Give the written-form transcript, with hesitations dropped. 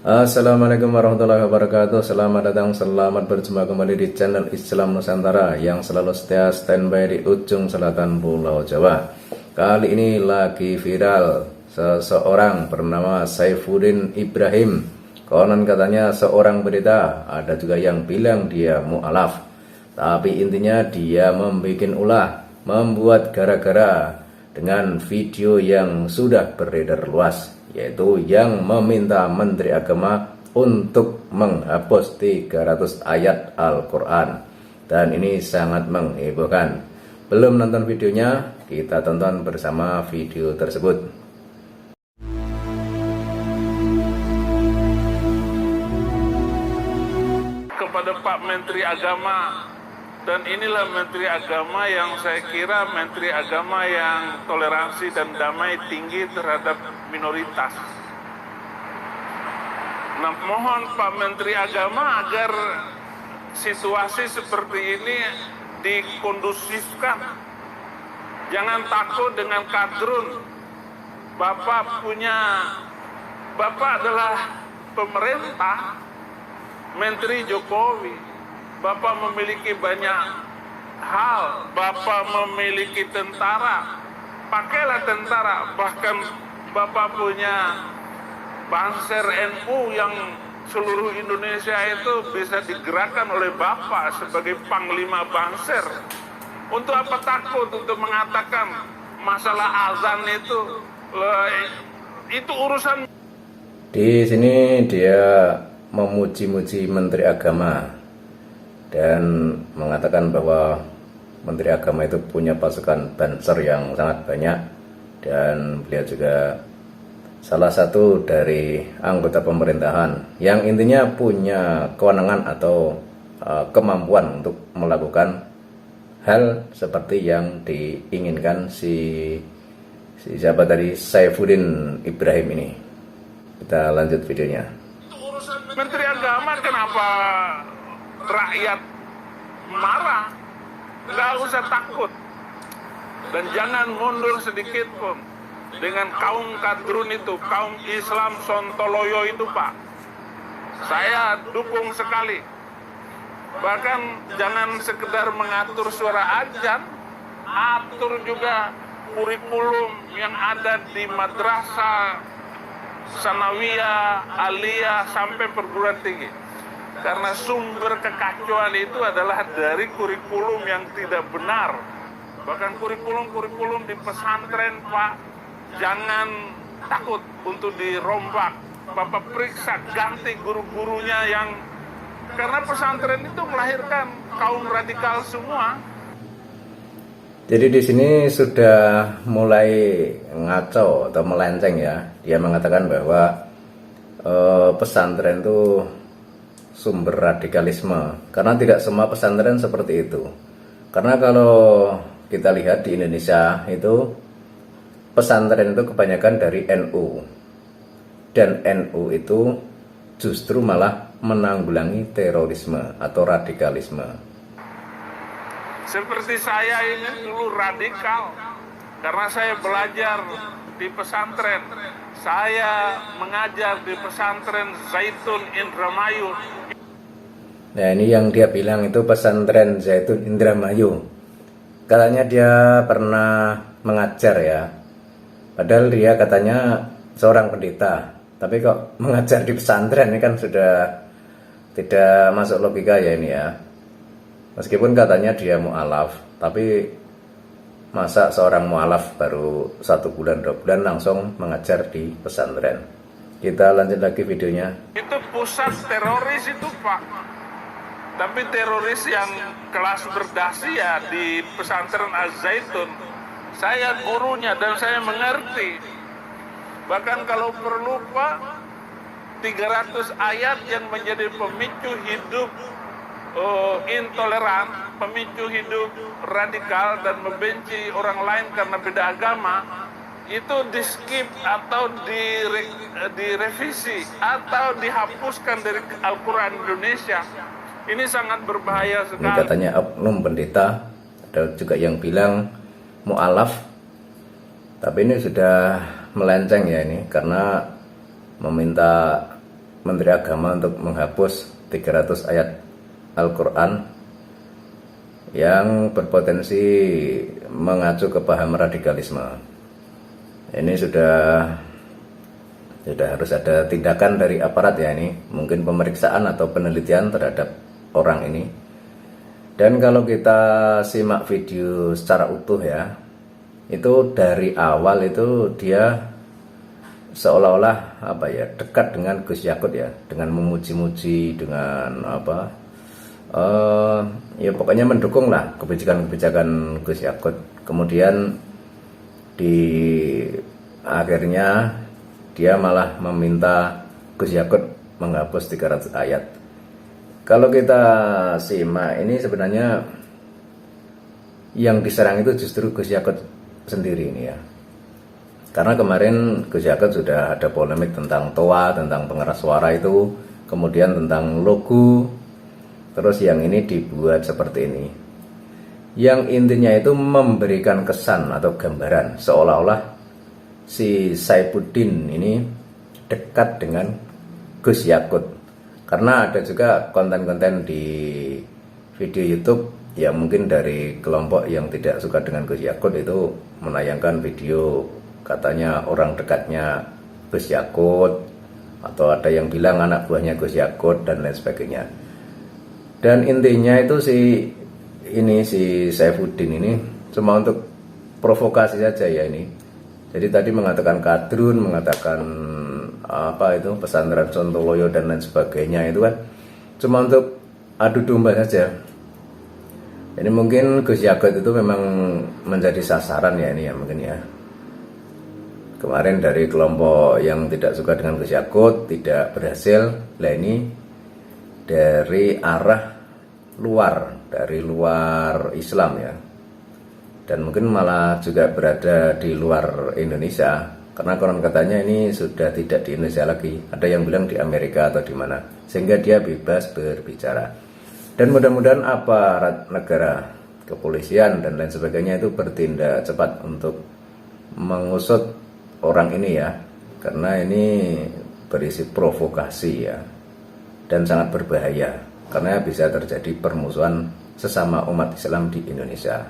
Assalamualaikum warahmatullahi wabarakatuh. Selamat datang, selamat berjumpa kembali di channel Islam Nusantara yang selalu setia standby di ujung selatan Pulau Jawa. Kali ini lagi viral seseorang bernama Saifuddin Ibrahim. Konon katanya seorang berita, ada juga yang bilang dia mu'alaf. Tapi intinya dia membuat ulah, membuat gara-gara dengan video yang sudah beredar luas, yaitu yang meminta Menteri Agama untuk menghapus 300 ayat Al-Quran. Dan ini sangat menghebohkan. Belum nonton videonya? Kita tonton bersama video tersebut. Kepada Pak Menteri Agama, dan inilah Menteri Agama yang saya kira Menteri Agama yang toleransi dan damai tinggi terhadap minoritas. Nah, mohon Pak Menteri Agama agar situasi seperti ini dikondusifkan. Jangan takut dengan kadrun. Bapak adalah pemerintah, Menteri Jokowi. Bapak memiliki banyak hal, Bapak memiliki tentara, pakailah tentara. Bahkan Bapak punya Banser NU yang seluruh Indonesia itu bisa digerakkan oleh Bapak sebagai Panglima Banser. Untuk apa takut untuk mengatakan masalah azan itu urusan. Di sini dia memuji-muji Menteri Agama dan mengatakan bahwa Menteri Agama itu punya pasukan Banser yang sangat banyak, dan beliau juga salah satu dari anggota pemerintahan yang intinya punya kewenangan atau kemampuan untuk melakukan hal seperti yang diinginkan si siapa tadi, Saifuddin Ibrahim ini. Kita lanjut videonya. Menteri Agama, kenapa rakyat marah? Nggak usah takut, dan jangan mundur sedikit pun dengan kaum kadrun itu, kaum Islam Sontoloyo itu, Pak. Saya dukung sekali. Bahkan jangan sekedar mengatur suara azan, atur juga kurikulum yang ada di madrasah, sanawiyah, aliyah, sampai perguruan tinggi. Karena sumber kekacauan itu adalah dari kurikulum yang tidak benar. Bahkan kurikulum di pesantren, Pak, jangan takut untuk dirombak. Bapak periksa, ganti guru-gurunya yang... Karena pesantren itu melahirkan kaum radikal semua. Jadi di sini sudah mulai ngaco atau melenceng ya. Dia mengatakan bahwa pesantren itu sumber radikalisme, karena tidak semua pesantren seperti itu. Karena kalau kita lihat di Indonesia itu pesantren itu kebanyakan dari NU, dan NU itu justru malah menanggulangi terorisme atau radikalisme. Seperti saya ini dulu radikal, karena saya belajar di pesantren. Saya mengajar di pesantren Zaitun Indramayu. Nah, ini yang dia bilang itu pesantren Zaitun Indramayu. Katanya dia pernah mengajar ya. Padahal dia katanya seorang pendeta. Tapi kok mengajar di pesantren, ini kan sudah tidak masuk logika ya ini ya. Meskipun katanya dia mu'alaf, tapi masa seorang mu'alaf baru 1 bulan 2 bulan langsung mengajar di pesantren. Kita lanjut lagi videonya. Itu pusat teroris itu, Pak. Tapi teroris yang kelas berdasi ya di pesantren Az-Zaitun. Saya gurunya dan saya mengerti. Bahkan kalau perlu, Pak, 300 ayat yang menjadi pemicu hidup intoleran, pemicu hidup radikal dan membenci orang lain karena beda agama, itu di skip atau direvisi atau dihapuskan dari Al-Quran Indonesia. Ini sangat berbahaya sekali. Ini katanya oknum pendeta, ada juga yang bilang mu'alaf. Tapi ini sudah melenceng ya ini, karena meminta Menteri Agama untuk menghapus 300 ayat Al-Quran yang berpotensi mengacu ke paham radikalisme. Ini sudah harus ada tindakan dari aparat ya, ini mungkin pemeriksaan atau penelitian terhadap orang ini. Dan kalau kita simak video secara utuh ya, itu dari awal itu dia seolah-olah dekat dengan Gus Yakut ya, dengan memuji-muji, dengan ya pokoknya mendukung lah kebijakan Gus Yakut. Kemudian di akhirnya dia malah meminta Gus Yakut menghapus 300 ayat. Kalau kita simak, ini sebenarnya yang diserang itu justru Gus Yakut sendiri ini ya. Karena kemarin Gus Yakut sudah ada polemik tentang TOA, tentang pengeras suara itu, kemudian tentang logo. Terus yang ini dibuat seperti ini. Yang intinya itu memberikan kesan atau gambaran seolah-olah si Saifuddin ini dekat dengan Gus Yakut. Karena ada juga konten-konten di video YouTube yang mungkin dari kelompok yang tidak suka dengan Gus Yakut itu menayangkan video katanya orang dekatnya Gus Yakut, atau ada yang bilang anak buahnya Gus Yakut dan lain sebagainya. Dan intinya itu si Saifuddin ini cuma untuk provokasi saja ya ini. Jadi tadi mengatakan kadrun, mengatakan pesantren Sontoloyo dan lain sebagainya itu kan cuma untuk adu domba saja. Ini mungkin Gus Yakut itu memang menjadi sasaran ya ini ya mungkin ya. Kemarin dari kelompok yang tidak suka dengan Gus Yakut tidak berhasil. Lah ini dari arah luar, dari luar Islam ya, dan mungkin malah juga berada di luar Indonesia, karena konon katanya ini sudah tidak di Indonesia lagi, ada yang bilang di Amerika atau di mana, sehingga dia bebas berbicara. Dan mudah-mudahan aparat negara, kepolisian dan lain sebagainya itu bertindak cepat untuk mengusut orang ini ya, karena ini berisi provokasi ya, dan sangat berbahaya karena bisa terjadi permusuhan sesama umat Islam di Indonesia.